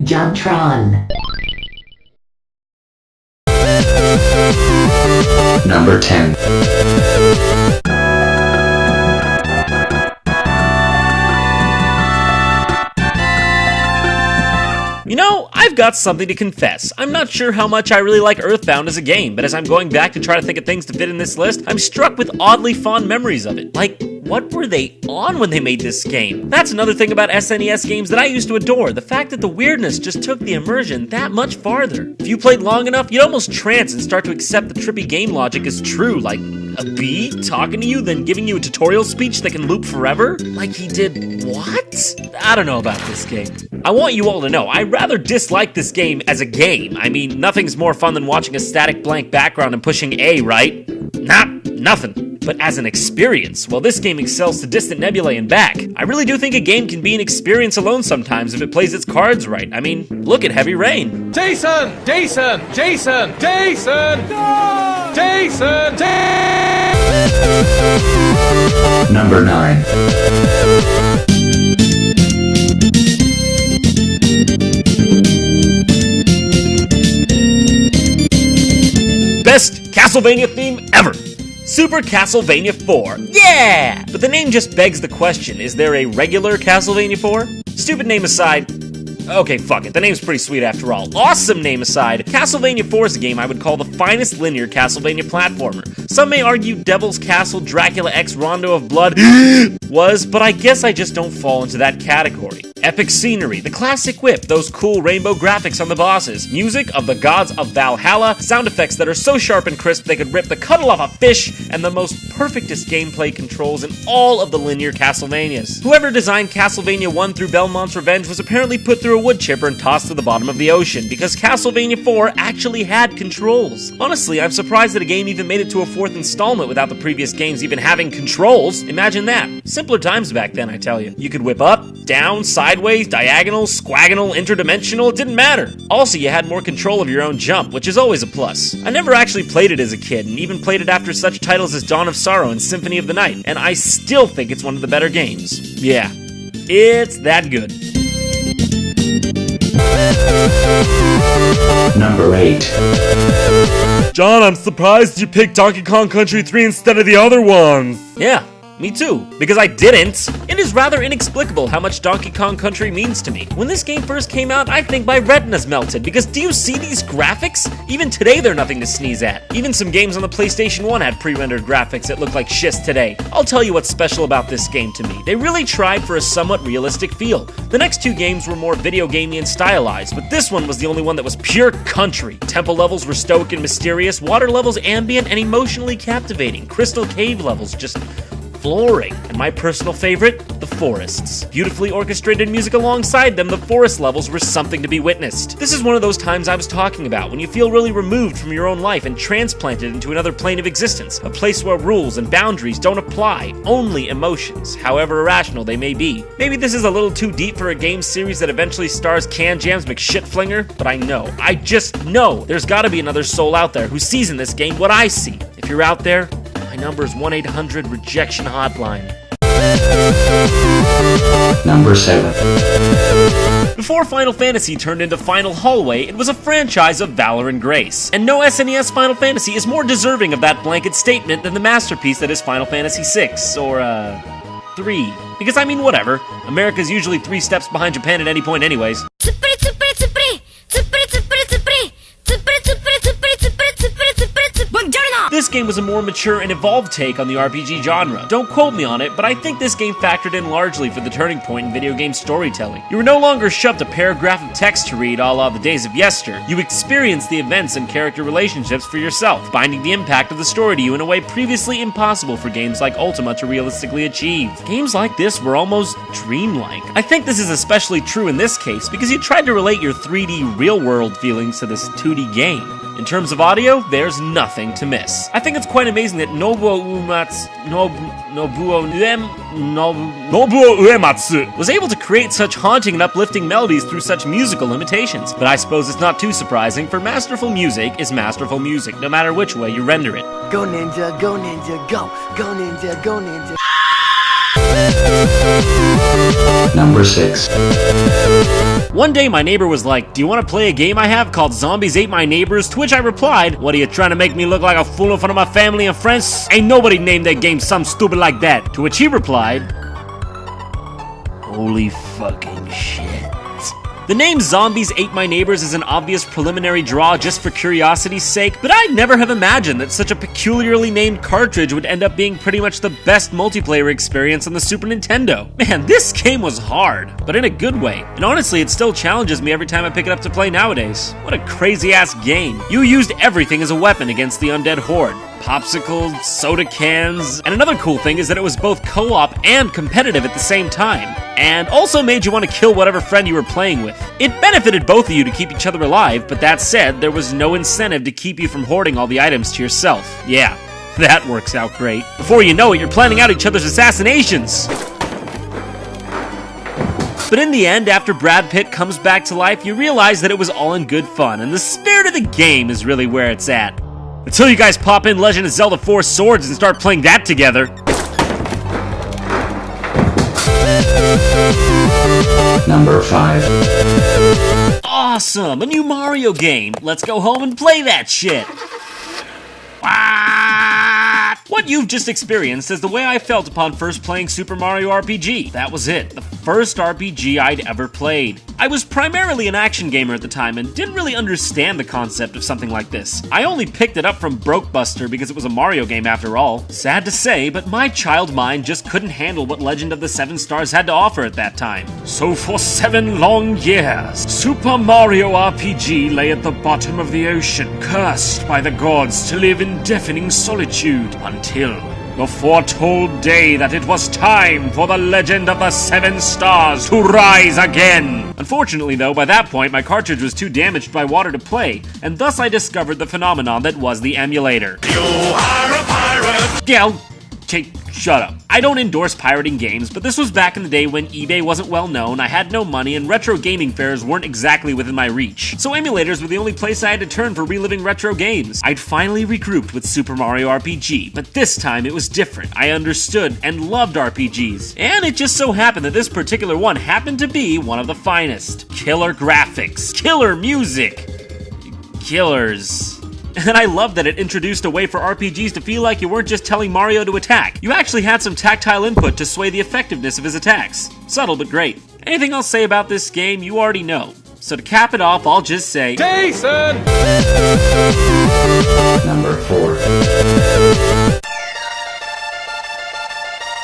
JonTron. Number 10. You know, I've got something to confess. I'm not sure how much I really like Earthbound as a game, but as I'm going back to try to think of things to fit in this list, I'm struck with oddly fond memories of it. Like, what were they on when they made this game? That's another thing about SNES games that I used to adore, the fact that the weirdness just took the immersion that much farther. If you played long enough, you'd almost trance and start to accept the trippy game logic as true, like a bee talking to you, then giving you a tutorial speech that can loop forever? Like he did what? I don't know about this game. I want you all to know, I rather dislike this game as a game. I mean, nothing's more fun than watching a static blank background and pushing A, right? Nothing. But as an experience, well, this game excels to Distant Nebulae and back. I really do think a game can be an experience alone sometimes if it plays its cards right. I mean, look at Heavy Rain. Jason! Number 9. Best Castlevania theme ever! Super Castlevania 4. Yeah! But the name just begs the question, is there a regular Castlevania 4? Stupid name aside, okay, fuck it, the name's pretty sweet after all. Awesome name aside, Castlevania 4 is a game I would call the finest linear Castlevania platformer. Some may argue Devil's Castle Dracula X Rondo of Blood was, but I guess I just don't fall into that category. Epic scenery, the classic whip, those cool rainbow graphics on the bosses, music of the gods of Valhalla, sound effects that are so sharp and crisp they could rip the cuddle off a fish, and the most perfectest gameplay controls in all of the linear Castlevanias. Whoever designed Castlevania 1 through Belmont's Revenge was apparently put through a wood chipper and tossed to the bottom of the ocean, because Castlevania 4 actually had controls. Honestly, I'm surprised that a game even made it to a fourth installment without the previous games even having controls. Imagine that. Simpler times back then, I tell you. You could whip up, down, sideways, diagonal, squagonal, interdimensional, it didn't matter. Also, you had more control of your own jump, which is always a plus. I never actually played it as a kid, and even played it after such titles as Dawn of Sorrow and Symphony of the Night, and I still think it's one of the better games. Yeah, it's that good. Number 8. John, I'm surprised you picked Donkey Kong Country 3 instead of the other ones. Yeah, me too, because I didn't. It is rather inexplicable how much Donkey Kong Country means to me. When this game first came out, I think my retinas melted, because do you see these graphics? Even today, they're nothing to sneeze at. Even some games on the PlayStation 1 had pre-rendered graphics that look like shiz today. I'll tell you what's special about this game to me. They really tried for a somewhat realistic feel. The next two games were more video gamey and stylized, but this one was the only one that was pure country. Temple levels were stoic and mysterious, water levels ambient and emotionally captivating, crystal cave levels just flooring, and my personal favorite, the forests. Beautifully orchestrated music alongside them, the forest levels were something to be witnessed. This is one of those times I was talking about, when you feel really removed from your own life and transplanted into another plane of existence, a place where rules and boundaries don't apply, only emotions, however irrational they may be. Maybe this is a little too deep for a game series that eventually stars Can Jam's McShitflinger, but I just know there's gotta be another soul out there who sees in this game what I see. If you're out there, my number is 1-800-REJECTION hotline. Number 7. Before Final Fantasy turned into Final Hallway, it was a franchise of valor and grace. And no SNES Final Fantasy is more deserving of that blanket statement than the masterpiece that is Final Fantasy VI, or, 3. Because I mean, whatever. America's usually 3 steps behind Japan at any point anyways. This game was a more mature and evolved take on the RPG genre. Don't quote me on it, but I think this game factored in largely for the turning point in video game storytelling. You were no longer shoved a paragraph of text to read a la the days of yester. You experienced the events and character relationships for yourself, binding the impact of the story to you in a way previously impossible for games like Ultima to realistically achieve. Games like this were almost dreamlike. I think this is especially true in this case because you tried to relate your 3D real-world feelings to this 2D game. In terms of audio, there's nothing to miss. I think it's quite amazing that Nobuo Uematsu was able to create such haunting and uplifting melodies through such musical limitations. But I suppose it's not too surprising, for masterful music is masterful music, no matter which way you render it. Go ninja, go ninja, go! Go ninja, go ninja! Number 6. One day my neighbor was like, "Do you want to play a game I have called Zombies Ate My Neighbors?" To which I replied, "What, are you trying to make me look like a fool in front of my family and friends? Ain't nobody named their game something stupid like that." To which he replied, "Holy fucking shit." The name Zombies Ate My Neighbors is an obvious preliminary draw just for curiosity's sake, but I'd never have imagined that such a peculiarly named cartridge would end up being pretty much the best multiplayer experience on the Super Nintendo. Man, this game was hard, but in a good way. And honestly, it still challenges me every time I pick it up to play nowadays. What a crazy-ass game. You used everything as a weapon against the undead horde. Popsicles, soda cans, and another cool thing is that it was both co-op and competitive at the same time, and also made you want to kill whatever friend you were playing with. It benefited both of you to keep each other alive, but that said, there was no incentive to keep you from hoarding all the items to yourself. Yeah, that works out great. Before you know it, you're planning out each other's assassinations. But in the end, after Brad Pitt comes back to life, you realize that it was all in good fun, and the spirit of the game is really where it's at. Until you guys pop in Legend of Zelda 4 Swords and start playing that together. Number 5. Awesome! A new Mario game! Let's go home and play that shit! What you've just experienced is the way I felt upon first playing Super Mario RPG. That was it, the first RPG I'd ever played. I was primarily an action gamer at the time and didn't really understand the concept of something like this. I only picked it up from Brokebuster because it was a Mario game after all. Sad to say, but my child mind just couldn't handle what Legend of the Seven Stars had to offer at that time. So for 7 long years, Super Mario RPG lay at the bottom of the ocean, cursed by the gods to live in deafening solitude, until the foretold day that it was time for the Legend of the Seven Stars to rise again. Unfortunately though, by that point my cartridge was too damaged by water to play, and thus I discovered the phenomenon that was the emulator. You are a pirate! Yeah, shut up. I don't endorse pirating games, but this was back in the day when eBay wasn't well known, I had no money, and retro gaming fairs weren't exactly within my reach. So emulators were the only place I had to turn for reliving retro games. I'd finally regrouped with Super Mario RPG, but this time it was different. I understood and loved RPGs, and it just so happened that this particular one happened to be one of the finest. Killer graphics, killer music, killers. And I love that it introduced a way for RPGs to feel like you weren't just telling Mario to attack. You actually had some tactile input to sway the effectiveness of his attacks. Subtle but great. Anything I'll say about this game, you already know. So to cap it off, I'll just say, Jason! Number 4.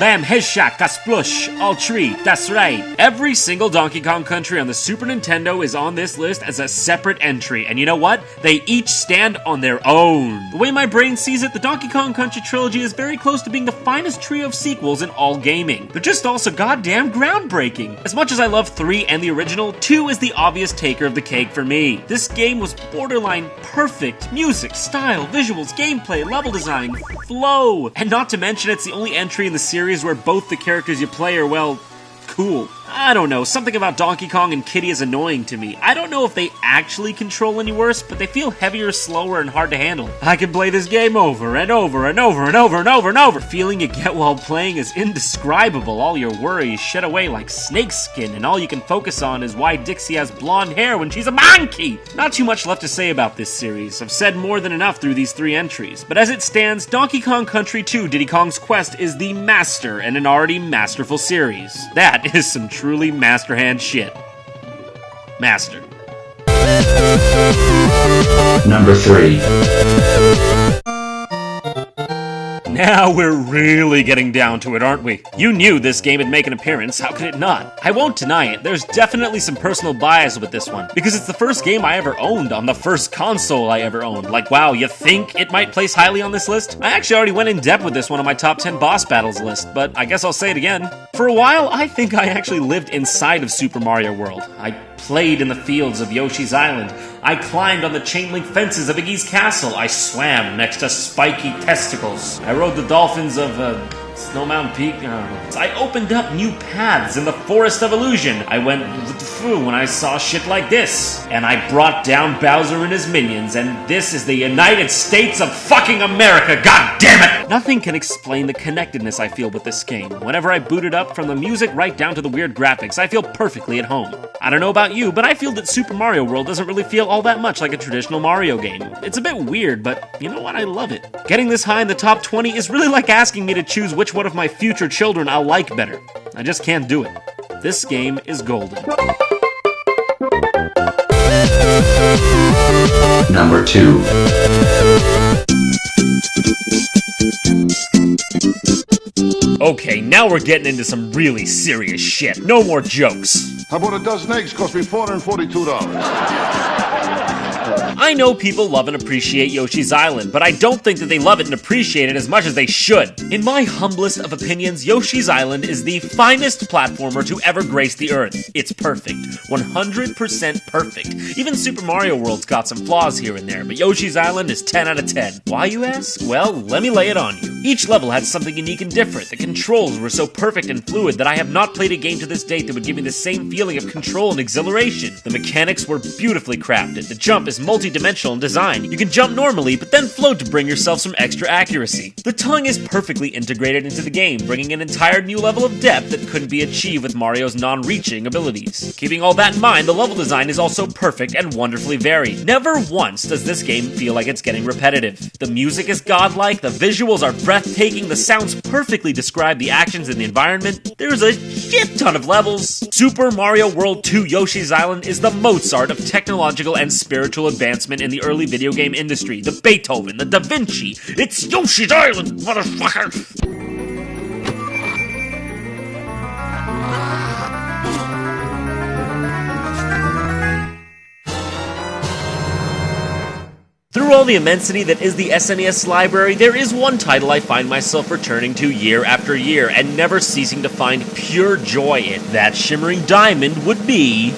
Bam, headshot, kasplush, all tree, that's right. Every single Donkey Kong Country on the Super Nintendo is on this list as a separate entry, and you know what? They each stand on their own. The way my brain sees it, the Donkey Kong Country trilogy is very close to being the finest trio of sequels in all gaming. They're just also goddamn groundbreaking. As much as I love 3 and the original, 2 is the obvious taker of the cake for me. This game was borderline perfect. Music, style, visuals, gameplay, level design, flow. And not to mention it's the only entry in the series where both the characters you play are, well, cool. I don't know, something about Donkey Kong and Kiddy is annoying to me. I don't know if they actually control any worse, but they feel heavier, slower, and hard to handle. I can play this game over and over and over and over and over and over. The feeling you get while playing is indescribable. All your worries shed away like snakeskin, and all you can focus on is why Dixie has blonde hair when she's a monkey. Not too much left to say about this series. I've said more than enough through these 3 entries, but as it stands, Donkey Kong Country 2 Diddy Kong's Quest is the master in an already masterful series. That is some truly master hand shit. Master. Number 3. Now we're really getting down to it, aren't we? You knew this game would make an appearance, how could it not? I won't deny it, there's definitely some personal bias with this one, because it's the first game I ever owned on the first console I ever owned. Like, wow, you think it might place highly on this list? I actually already went in depth with this one on my top 10 boss battles list, but I guess I'll say it again. For a while, I think I actually lived inside of Super Mario World. I played in the fields of Yoshi's Island. I climbed on the chain-link fences of Iggy's castle. I swam next to spiky testicles. I rode the dolphins of, Snow Mountain Peak. I opened up new paths in the Forest of Illusion. I went when I saw shit like this. And I brought down Bowser and his minions, and this is the United States of fucking America, god damn it! Nothing can explain the connectedness I feel with this game. Whenever I boot it up, from the music right down to the weird graphics, I feel perfectly at home. I don't know about you, but I feel that Super Mario World doesn't really feel all that much like a traditional Mario game. It's a bit weird, but you know what? I love it. Getting this high in the top 20 is really like asking me to choose which one of my future children I'll like better. I just can't do it. This game is golden. Number 2. Okay, now we're getting into some really serious shit. No more jokes. How about a dozen eggs? Cost me $442. I know people love and appreciate Yoshi's Island, but I don't think that they love it and appreciate it as much as they should. In my humblest of opinions, Yoshi's Island is the finest platformer to ever grace the earth. It's perfect. 100% perfect. Even Super Mario World's got some flaws here and there, but Yoshi's Island is 10 out of 10. Why, you ask? Well, let me lay it on you. Each level had something unique and different. The controls were so perfect and fluid that I have not played a game to this date that would give me the same feeling of control and exhilaration. The mechanics were beautifully crafted. The jump is multi-dimensional in design. You can jump normally, but then float to bring yourself some extra accuracy. The tongue is perfectly integrated into the game, bringing an entire new level of depth that couldn't be achieved with Mario's non-reaching abilities. Keeping all that in mind, the level design is also perfect and wonderfully varied. Never once does this game feel like it's getting repetitive. The music is godlike, the visuals are breathtaking, the sounds perfectly describe the actions in the environment. There's a shit ton of levels. Super Mario World 2 Yoshi's Island is the Mozart of technological and spiritual advancement in the early video game industry. The Beethoven, the Da Vinci. It's Yoshi's Island, motherfucker! Through all the immensity that is the SNES library, there is one title I find myself returning to year after year and never ceasing to find pure joy in. That shimmering diamond would be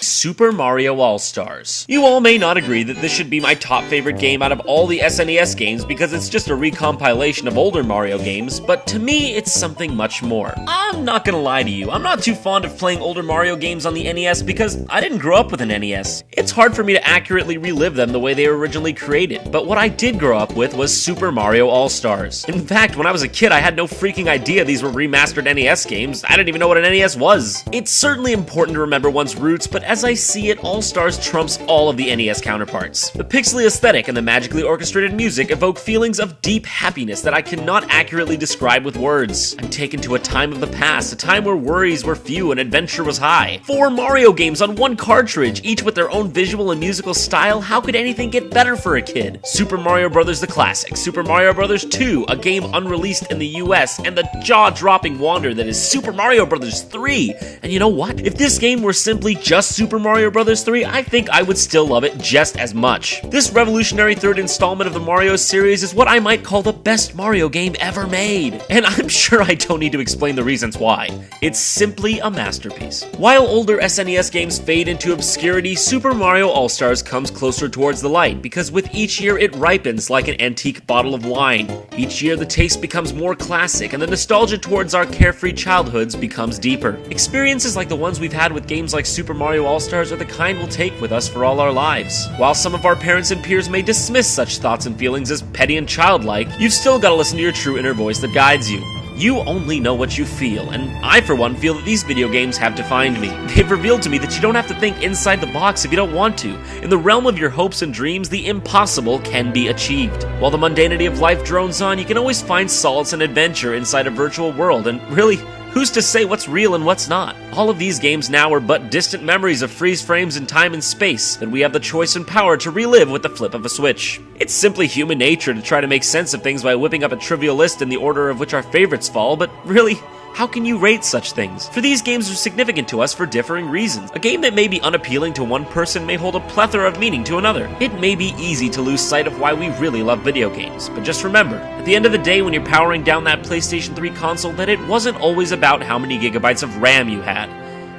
Super Mario All-Stars. You all may not agree that this should be my top favorite game out of all the SNES games because it's just a recompilation of older Mario games, but to me, it's something much more. I'm not gonna lie to you, I'm not too fond of playing older Mario games on the NES because I didn't grow up with an NES. It's hard for me to accurately relive them the way they were originally created, but what I did grow up with was Super Mario All-Stars. In fact, when I was a kid, I had no freaking idea these were remastered NES games. I didn't even know what an NES was. It's certainly important to remember one's roots, but as I see it, All-Stars trumps all of the NES counterparts. The pixely aesthetic and the magically orchestrated music evoke feelings of deep happiness that I cannot accurately describe with words. I'm taken to a time of the past, a time where worries were few and adventure was high. 4 Mario games on one cartridge, each with their own visual and musical style. How could anything get better for a kid? Super Mario Bros. The Classic, Super Mario Bros. 2, a game unreleased in the US, and the jaw-dropping wonder that is Super Mario Bros. 3. And you know what? If this game were simply just Super Mario Bros. 3, I think I would still love it just as much. This revolutionary third installment of the Mario series is what I might call the best Mario game ever made. And I'm sure I don't need to explain the reasons why. It's simply a masterpiece. While older SNES games fade into obscurity, Super Mario All-Stars comes closer towards the light because with each year it ripens like an antique bottle of wine. Each year the taste becomes more classic and the nostalgia towards our carefree childhoods becomes deeper. Experiences like the ones we've had with games like Super Mario All-Stars are the kind we'll take with us for all our lives. While some of our parents and peers may dismiss such thoughts and feelings as petty and childlike, you've still got to listen to your true inner voice that guides you. You only know what you feel, and I for one feel that these video games have defined me. They've revealed to me that you don't have to think inside the box if you don't want to. In the realm of your hopes and dreams, the impossible can be achieved. While the mundanity of life drones on, you can always find solace and adventure inside a virtual world, and really, who's to say what's real and what's not? All of these games now are but distant memories of freeze frames in time and space that we have the choice and power to relive with the flip of a switch. It's simply human nature to try to make sense of things by whipping up a trivial list in the order of which our favorites fall, but really, how can you rate such things? For these games are significant to us for differing reasons. A game that may be unappealing to one person may hold a plethora of meaning to another. It may be easy to lose sight of why we really love video games, but just remember, at the end of the day when you're powering down that PlayStation 3 console, that it wasn't always about how many gigabytes of RAM you had.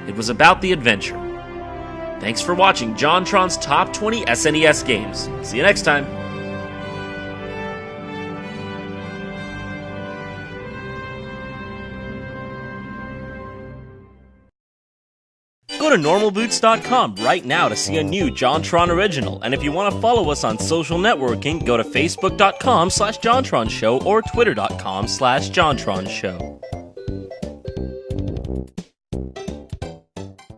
It was about the adventure. Thanks for watching JonTron's Top 20 SNES Games. See you next time. Go to normalboots.com right now to see a new JonTron original, and if you want to follow us on social networking, go to facebook.com/JonTronShow or twitter.com/JonTronShow.